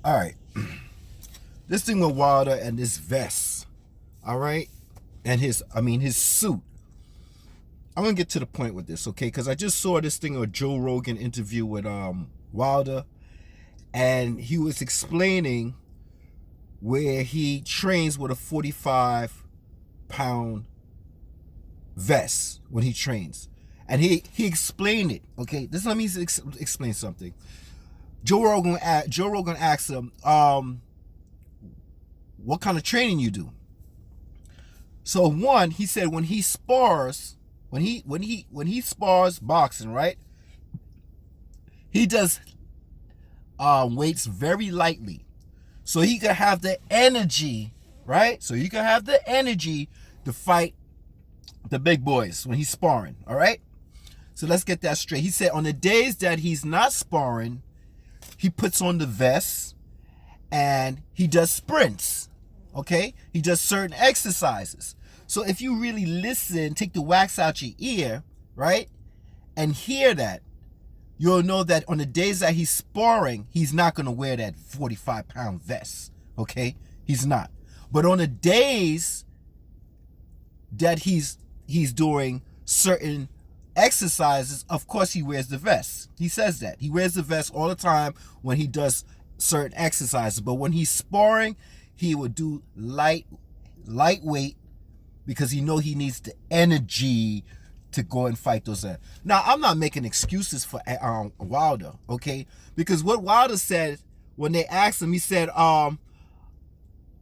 All right. This thing with Wilder and this vest. All right. And his suit. I'm gonna get to the point with this, okay? Because I just saw this thing, a Joe Rogan interview with Wilder, and he was explaining where he trains with a 45-pound vest when he trains, and he explained it. Okay, this let me explain something. Joe Rogan asked him, what kind of training you do? So one, he said when he spars, when he spars boxing, right? He does weights very lightly, so he can have the energy, right? So you can have the energy to fight the big boys when he's sparring. All right. So let's get that straight. He said on the days that he's not sparring, he puts on the vest and he does sprints. Okay, he does certain exercises. So if you really listen, take the wax out your ear, right, and hear that, you'll know that on the days that he's sparring, he's not going to wear that 45-pound vest. Okay, he's not. But on the days that he's doing certain exercises, of course he wears the vest. He says that he wears the vest all the time when he does certain exercises. But when he's sparring, he would do lightweight, because he know he needs the energy to go and fight those. Now, I'm not making excuses for Wilder, okay? Because what Wilder said when they asked him, he said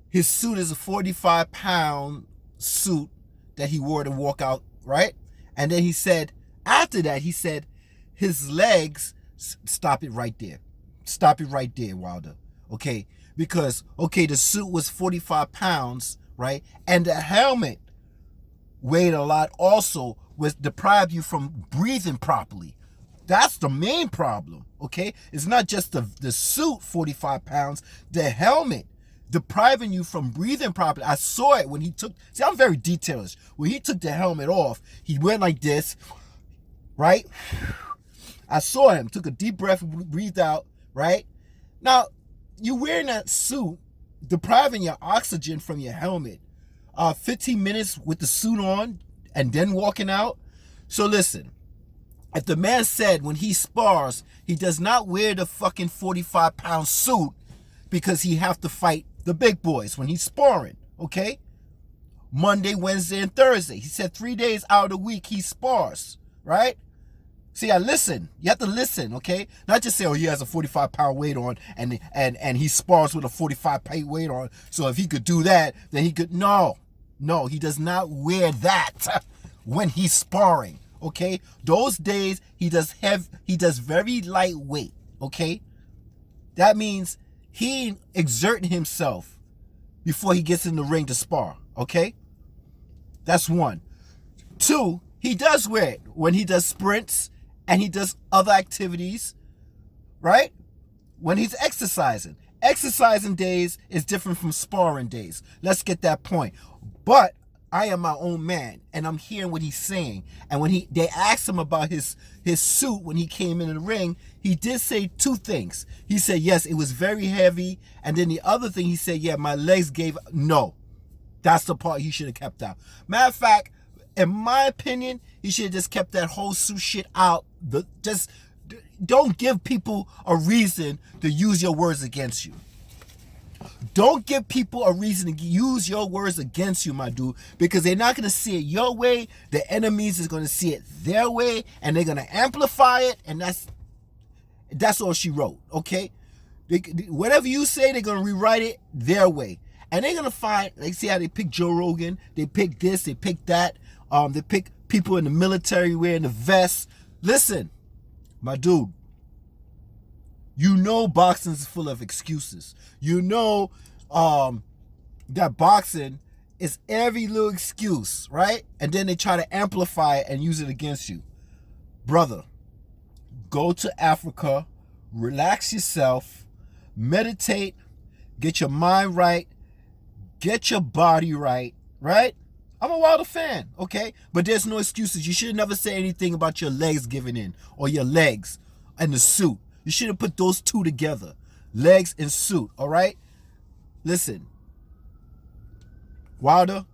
his suit is a 45-pound suit that he wore to walk out, right? And then he said, after that, he said his legs, stop it right there. Stop it right there, Wilder, okay? Because, okay, the suit was 45 pounds, right? And the helmet weighed a lot also, was deprived you from breathing properly. That's the main problem, okay? It's not just the suit, 45 pounds, the helmet depriving you from breathing properly. I saw it when he took, see, I'm very detailist. When he took the helmet off, he went like this, right? I saw him, took a deep breath, breathed out, right? Now, you're wearing that suit, depriving your oxygen from your helmet. 15 minutes with the suit on and then walking out. So listen, if the man said when he spars, he does not wear the fucking 45-pound suit because he have to fight the big boys when he's sparring, okay? Monday, Wednesday, and Thursday. He said 3 days out of the week he spars, right? See, I listen. You have to listen, okay? Not just say, oh, he has a 45-pound weight on and he spars with a 45-pound weight on. So if he could do that, then he could. No, he does not wear that when he's sparring, okay? Those days he does very lightweight, okay? That means he exerting himself before he gets in the ring to spar, okay? That's one. Two, he does wear it when he does sprints and he does other activities, right? When he's exercising. Exercising days is different from sparring days. Let's get that point. But I am my own man, and I'm hearing what he's saying. And when they asked him about his suit when he came in the ring, he did say two things. He said, yes, it was very heavy. And then the other thing he said, yeah, my legs gave. No, that's the part he should have kept out. Matter of fact, in my opinion, he should have just kept that whole suit shit out. Just don't give people a reason to use your words against you. Don't give people a reason to use your words against you, my dude, because they're not going to see it your way. The enemies is going to see it their way, and they're going to amplify it, and that's all she wrote, okay? Whatever you say, they're going to rewrite it their way. And they're going to find, like, see how they pick Joe Rogan, they pick this, they pick that, they pick people in the military wearing the vests. Listen, my dude, you know boxing is full of excuses. You know that boxing is every little excuse, right? And then they try to amplify it and use it against you. Brother, go to Africa, relax yourself, meditate, get your mind right, get your body right, right? I'm a Wilder fan, okay? But there's no excuses. You should never say anything about your legs giving in or your legs and the suit. You should have put those two together. legs in suit, all right? Listen, Wilder,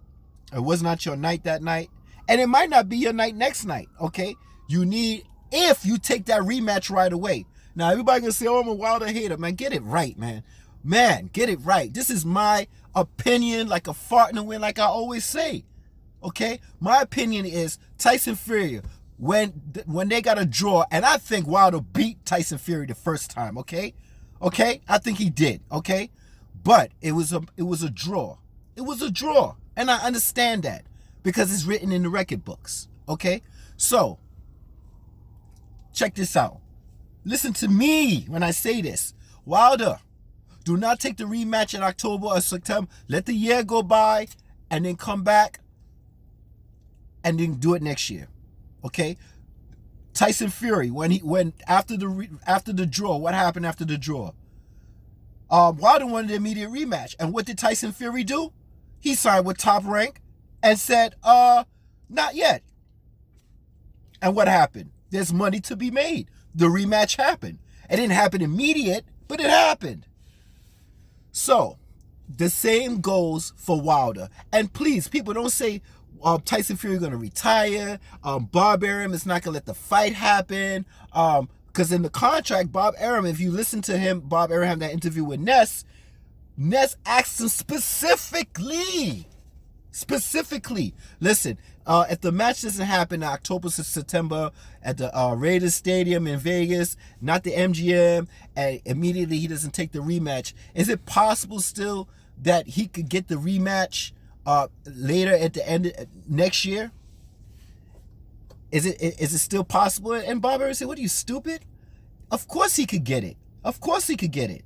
it was not your night that night, and it might not be your night next night, okay? You need, if you take that rematch right away. Now, everybody gonna say, oh, I'm a Wilder hater. Man, get it right, man. Man, get it right. This is my opinion, like a fart in the wind, like I always say, okay? My opinion is Tyson Fury, when they got a draw, and I think Wilder beat Tyson Fury the first time, okay? Okay? I think he did, okay? But it was a draw. It was a draw. And I understand that because it's written in the record books, okay? So, check this out. Listen to me when I say this. Wilder, do not take the rematch in October or September. Let the year go by and then come back and then do it next year. Okay? Tyson Fury, when after the draw, what happened after the draw? Wilder wanted the immediate rematch. And what did Tyson Fury do? He signed with Top Rank and said, not yet. And what happened? There's money to be made. The rematch happened. It didn't happen immediate, but it happened. So, the same goes for Wilder. And please, people, don't say Tyson Fury going to retire. Bob Arum is not going to let the fight happen. Because in the contract, Bob Arum, if you listen to him, Bob Arum had that interview with Ness asked him specifically, listen, if the match doesn't happen in October to September at the Raiders Stadium in Vegas, not the MGM, and immediately he doesn't take the rematch, is it possible still that he could get the rematch later at the end of next year? Is it still possible? And Bob Arum said, what are you, stupid? Of course he could get it. Of course he could get it.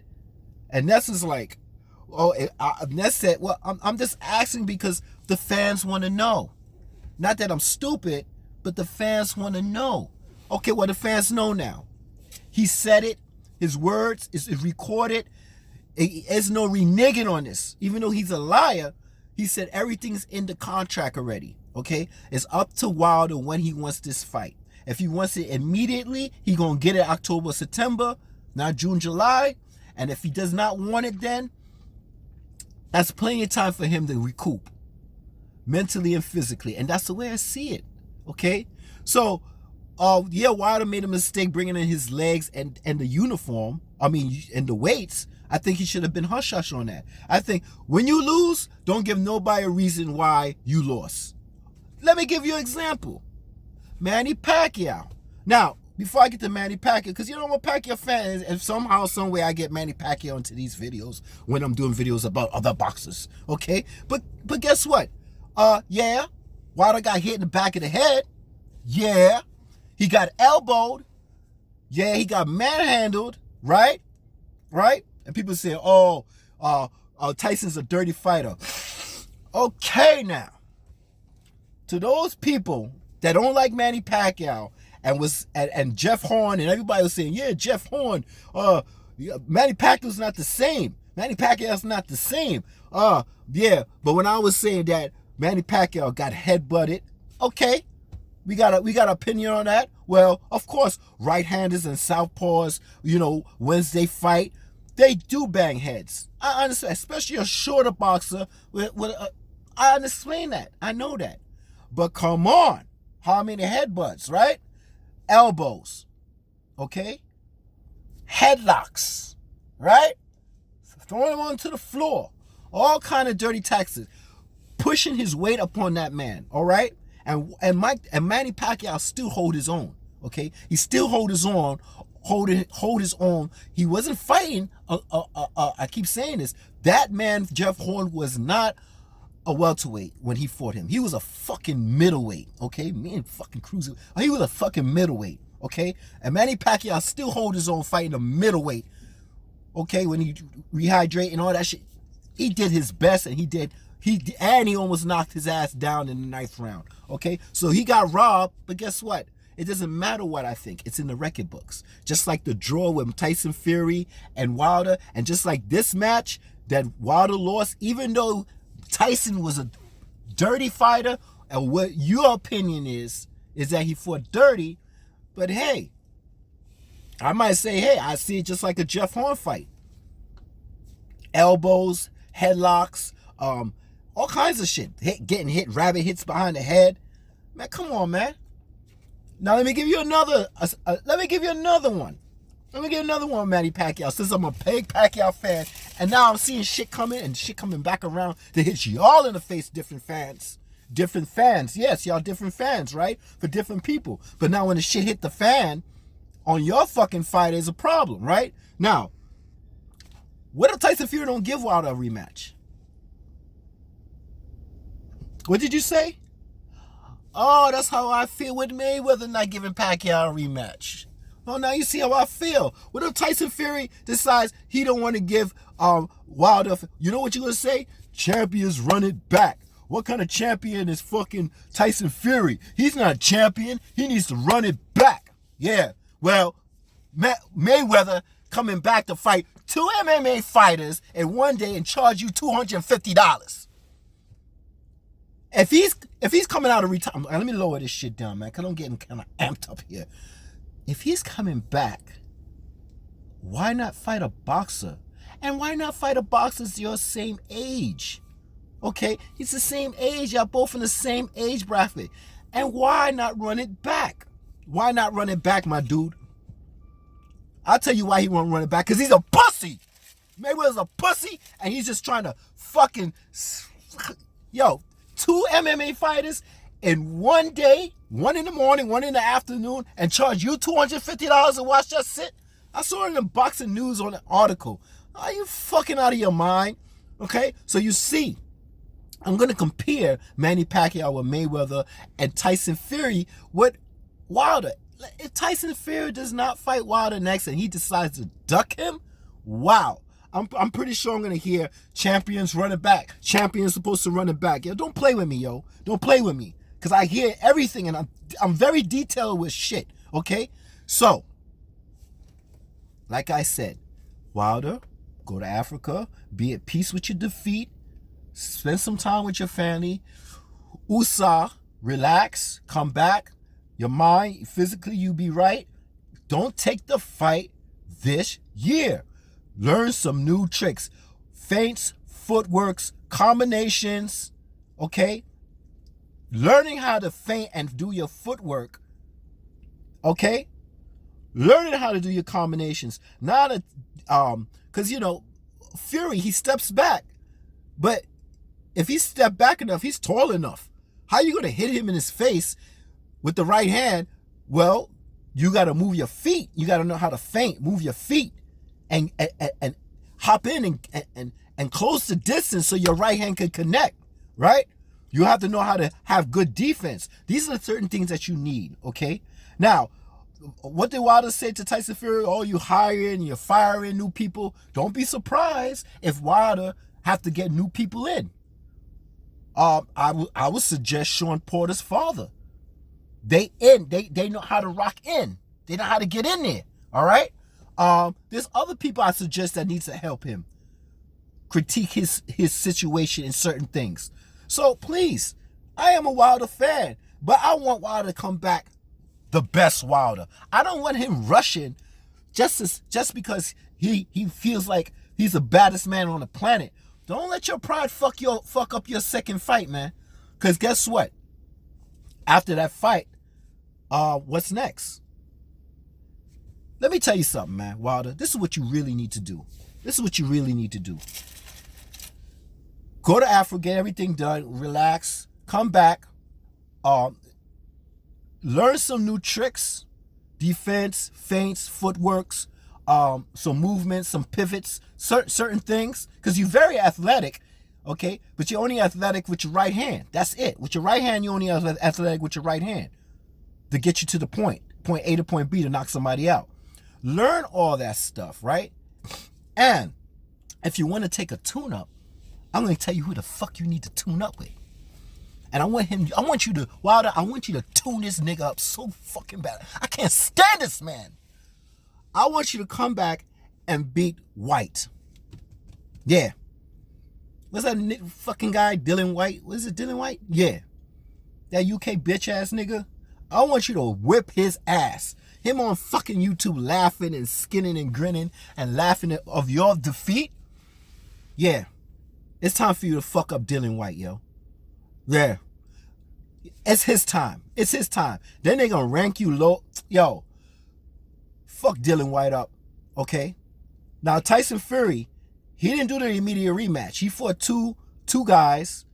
And Ness was like, Ness said, well, I'm just asking because the fans want to know. Not that I'm stupid, but the fans want to know. Okay, well, the fans know now. He said it. His words is recorded. There's no reneging on this. Even though he's a liar, he said everything's in the contract already. Okay? It's up to Wilder when he wants this fight. If he wants it immediately, he going to get it October, September, not June, July. And if he does not want it then, that's plenty of time for him to recoup mentally and physically. And that's the way I see it. Okay? So, yeah, Wilder made a mistake bringing in his legs and the uniform. I mean, and the weights. I think he should have been hush-hush on that. I think when you lose, don't give nobody a reason why you lost. Let me give you an example. Manny Pacquiao. Now, before I get to Manny Pacquiao, because you know I'm a Pacquiao fan, and somehow, some way I get Manny Pacquiao into these videos when I'm doing videos about other boxers, okay? But guess what? Yeah, Wilder got hit in the back of the head. Yeah, he got elbowed. Yeah, he got manhandled, right? Right? And people say, Tyson's a dirty fighter. Okay, now. To those people that don't like Manny Pacquiao and Jeff Horn and everybody was saying, yeah, Jeff Horn, Manny Pacquiao's not the same. Manny Pacquiao's not the same. Yeah, but when I was saying that Manny Pacquiao got headbutted, okay, we got an opinion on that. Well, of course, right-handers and southpaws, Wednesday fight, they do bang heads. I understand, especially a shorter boxer. I understand that. I know that. But come on, how many headbutts, right? Elbows, okay? Headlocks, right? Throwing him onto the floor. All kind of dirty tactics. Pushing his weight upon that man, all right? And Manny Pacquiao still hold his own, okay? He still hold his own. He wasn't fighting. I keep saying this. That man, Jeff Horn, was not a welterweight when he fought him. He was a fucking middleweight, okay? Me and fucking cruiser. He was a fucking middleweight, okay? And Manny Pacquiao still hold his own fighting a middleweight, okay? When he rehydrate and all that shit, he did his best, and he almost knocked his ass down in the 9th round, okay? So he got robbed, but guess what? It doesn't matter what I think. It's in the record books. Just like the draw with Tyson Fury and Wilder, and just like this match that Wilder lost, even though Tyson was a dirty fighter, and what your opinion is that he fought dirty, but hey, I might say, hey, I see it just like a Jeff Horn fight. elbows, headlocks, all kinds of shit. Getting hit, rabbit hits behind the head. Man, come on, man. Now let me give you another. Let me give you another one. Let me get another one, Manny Pacquiao. Since I'm a big Pacquiao fan, and now I'm seeing shit coming and shit coming back around to hit y'all in the face. Different fans. Yes, y'all different fans, right? For different people. But now when the shit hit the fan on your fucking fight, is a problem, right? Now, what if Tyson Fury don't give Wilder a rematch? What did you say? Oh, that's how I feel with Mayweather not giving Pacquiao a rematch. Oh, now you see how I feel. What if Tyson Fury decides he don't want to give Wilder? You know what you're going to say? Champions run it back. What kind of champion is fucking Tyson Fury? He's not a champion. He needs to run it back. Yeah. Well, Mayweather coming back to fight 2 MMA fighters in one day and charge you $250. If he's coming out of retirement, let me lower this shit down, man, because I'm getting kind of amped up here. If he's coming back, why not fight a boxer? And why not fight a boxer that's your same age? Okay, he's the same age. Y'all both in the same age bracket. And why not run it back? Why not run it back, my dude? I'll tell you why he won't run it back. Because he's a pussy. Mayweather's a pussy, and he's just trying to fucking... Yo, 2 MMA fighters in one day, one in the morning, one in the afternoon, and charge you $250 to watch that shit? I saw it in the Boxing News on an article. Are you fucking out of your mind? Okay, so you see, I'm going to compare Manny Pacquiao with Mayweather and Tyson Fury with Wilder. If Tyson Fury does not fight Wilder next and he decides to duck him, wow. I'm pretty sure I'm going to hear champions run it back. Champions supposed to run it back. Yo, don't play with me, yo. Don't play with me. Because I hear everything and I'm very detailed with shit, okay? So, like I said, Wilder, go to Africa, be at peace with your defeat, spend some time with your family, USA, relax, come back, your mind, physically you be right. Don't take the fight this year. Learn some new tricks, feints, footworks, combinations, okay? Learning how to feint and do your footwork, okay? Learning how to do your combinations. Not because, you know, Fury, he steps back. But if he step back enough, he's tall enough. How are you going to hit him in his face with the right hand? Well, you got to move your feet. You got to know how to feint, move your feet. And hop in and close the distance so your right hand can connect, right? You have to know how to have good defense. These are certain things that you need, okay? Now, what did Wilder say to Tyson Fury? Oh, you hiring, you're firing new people. Don't be surprised if Wilder have to get new people in. I would suggest Sean Porter's father. They know how to rock in. They know how to get in there, all right? There's other people I suggest that needs to help him critique his situation in certain things. So please, I am a Wilder fan, but I want Wilder to come back the best Wilder. I don't want him rushing just because he feels like he's the baddest man on the planet. Don't let your pride fuck up your second fight, man. Because guess what? After that fight, what's next? Let me tell you something, man, Wilder. This is what you really need to do. Go to Africa, get everything done, relax, come back, learn some new tricks, defense, feints, footworks, some movements, some pivots, certain things, because you're very athletic, okay? But you're only athletic with your right hand. That's it. With your right hand, you're only athletic with your right hand to get you to the point A to point B to knock somebody out. Learn all that stuff, right? And if you want to take a tune-up, I'm going to tell you who the fuck you need to tune up with. And I want you to tune this nigga up so fucking bad. I can't stand this man. I want you to come back and beat White. Yeah. What's that fucking guy, Dylan White? What is it, Dylan White? Yeah. That UK bitch ass nigga. I want you to whip his ass. Him on fucking YouTube laughing and skinning and grinning and laughing of your defeat. Yeah, it's time for you to fuck up Dylan White, yo. Yeah. It's his time. It's his time. Then they gonna rank you low. Yo, fuck Dylan White up, okay? Now, Tyson Fury, he didn't do the immediate rematch. He fought two guys.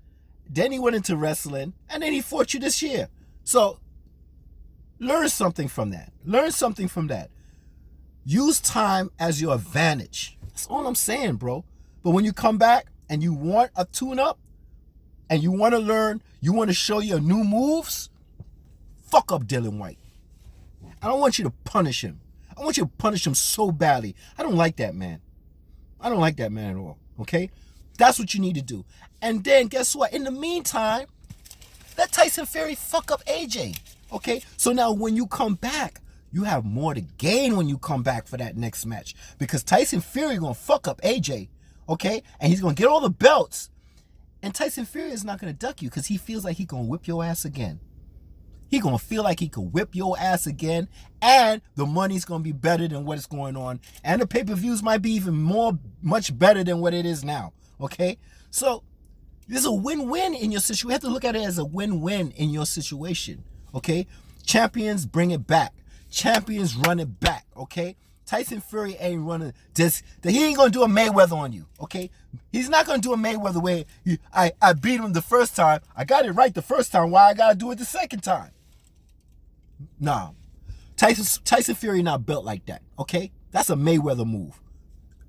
Then he went into wrestling. And then he fought you this year. So, learn something from that. Learn something from that. Use time as your advantage. That's all I'm saying, bro. But when you come back and you want a tune-up, and you want to learn, you want to show your new moves, fuck up Dylan White. I don't want you to punish him. I want you to punish him so badly. I don't like that man. I don't like that man at all, okay? That's what you need to do. And then, guess what? In the meantime, let Tyson Fury fuck up AJ, okay? So now when you come back, you have more to gain when you come back for that next match. Because Tyson Fury going to fuck up AJ, okay? And he's going to get all the belts. And Tyson Fury is not going to duck you because he feels like he going to whip your ass again. He going to feel like he could whip your ass again. And the money's going to be better than what's going on. And the pay-per-views might be even much better than what it is now. Okay? So, there's a win-win in your situation. We have to look at it as a win-win in your situation. Okay? Champions bring it back. Champions run it back. Okay? Tyson Fury ain't running this. He ain't gonna do a Mayweather on you, okay? He's not gonna do a Mayweather where I beat him the first time. I got it right the first time. Why I gotta do it the second time? Nah. Tyson Fury not built like that, okay? That's a Mayweather move.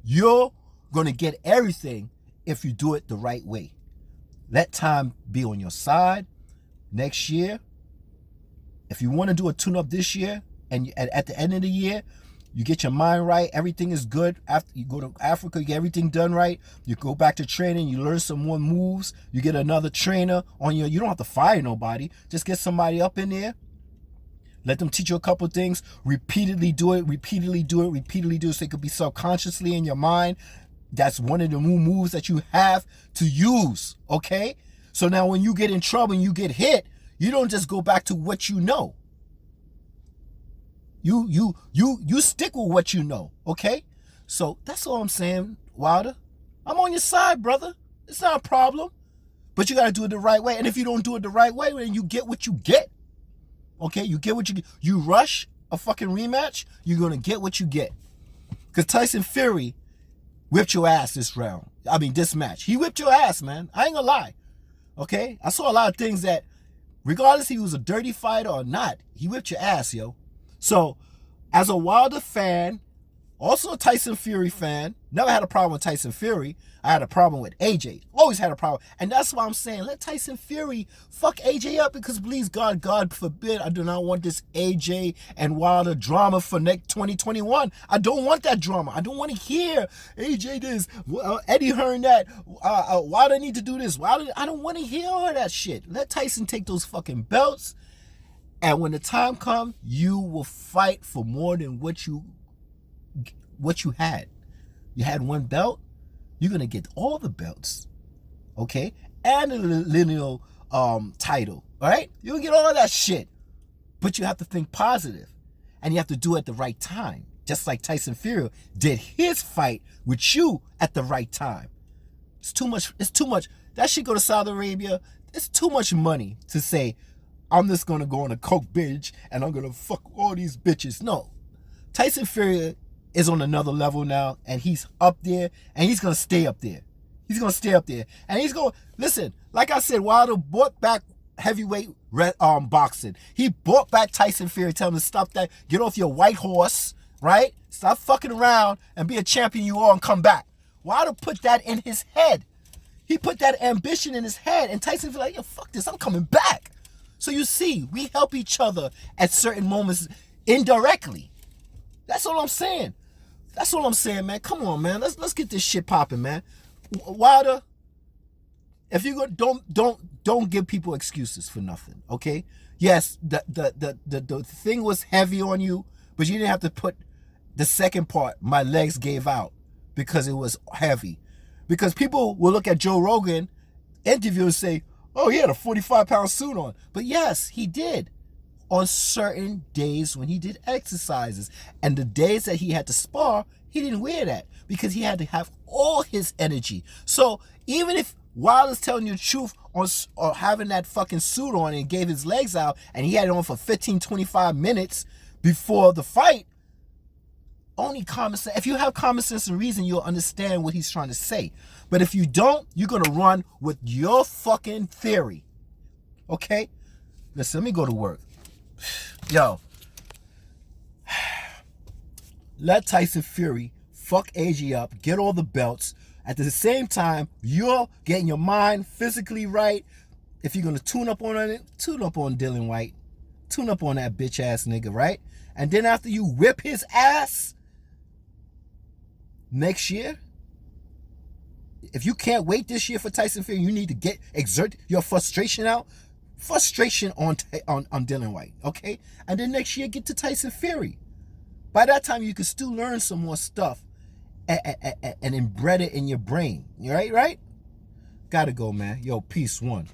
You're gonna get everything if you do it the right way. Let time be on your side. Next year, if you want to do a tune-up this year, and at the end of the year, you get your mind right, everything is good. After you go to Africa, you get everything done right. You go back to training, you learn some more moves. You get another trainer on you don't have to fire nobody. Just get somebody up in there. Let them teach you a couple things. Repeatedly do it so it could be subconsciously in your mind. That's one of the new moves that you have to use, okay? So now when you get in trouble and you get hit, you don't just go back to what you know. You stick with what you know, okay? So that's all I'm saying, Wilder. I'm on your side, brother. It's not a problem. But you got to do it the right way. And if you don't do it the right way, then you get what you get. Okay? You get what you get. You rush a fucking rematch, you're going to get what you get. Because Tyson Fury whipped your ass this match. He whipped your ass, man. I ain't going to lie. Okay? I saw a lot of things that, regardless if he was a dirty fighter or not, he whipped your ass, yo. So, as a Wilder fan, also a Tyson Fury fan, never had a problem with Tyson Fury. I had a problem with AJ. Always had a problem. And that's why I'm saying, let Tyson Fury fuck AJ up because please, God forbid, I do not want this AJ and Wilder drama for next 2021. I don't want that drama. I don't want to hear AJ this, Eddie Hearn that, Wilder need to do this. I don't want to hear all that shit. Let Tyson take those fucking belts. And when the time comes, you will fight for more than what you had. You had one belt, you're going to get all the belts, okay? And a lineal title, all right? You'll get all of that shit. But you have to think positive. And you have to do it at the right time. Just like Tyson Fury did his fight with you at the right time. It's too much. That shit go to Saudi Arabia. It's too much money to say, I'm just going to go on a coke binge and I'm going to fuck all these bitches. No. Tyson Fury is on another level now and he's up there and he's going to stay up there. He's going to stay up there. And he's going, listen, like I said, Wilder brought back heavyweight boxing. He brought back Tyson Fury, tell him to stop that, get off your white horse, right? Stop fucking around and be a champion you are and come back. Wilder put that in his head. He put that ambition in his head and Tyson was like, yo, fuck this, I'm coming back. So you see, we help each other at certain moments indirectly. That's all I'm saying. That's all I'm saying, man. Come on, man. Let's get this shit popping, man. Wilder, if you go, don't give people excuses for nothing, okay? Yes, the thing was heavy on you, but you didn't have to put the second part, my legs gave out, because it was heavy. Because people will look at Joe Rogan interview and say, oh, he had a 45-pound suit on. But yes, he did. On certain days when he did exercises. And the days that he had to spar, He didn't wear that because he had to have all his energy. So even if Wilder's telling you the truth or having that fucking suit on and gave his legs out and he had it on for 15, 25 minutes before the fight, only common sense. If you have common sense and reason, you'll understand what he's trying to say. But if you don't, you're going to run with your fucking theory. Okay? Listen, let me go to work. Yo. Let Tyson Fury fuck AJ up, get all the belts. At the same time, you're getting your mind physically right. If you're going to tune up on it, tune up on Dylan White. Tune up on that bitch ass nigga, right? And then after you whip his ass next year, if you can't wait this year for Tyson Fury, you need to exert your frustration out. Frustration on Dylan White, okay? And then next year, get to Tyson Fury. By that time, you can still learn some more stuff and embed it in your brain. Right? Gotta go, man. Yo, peace, one.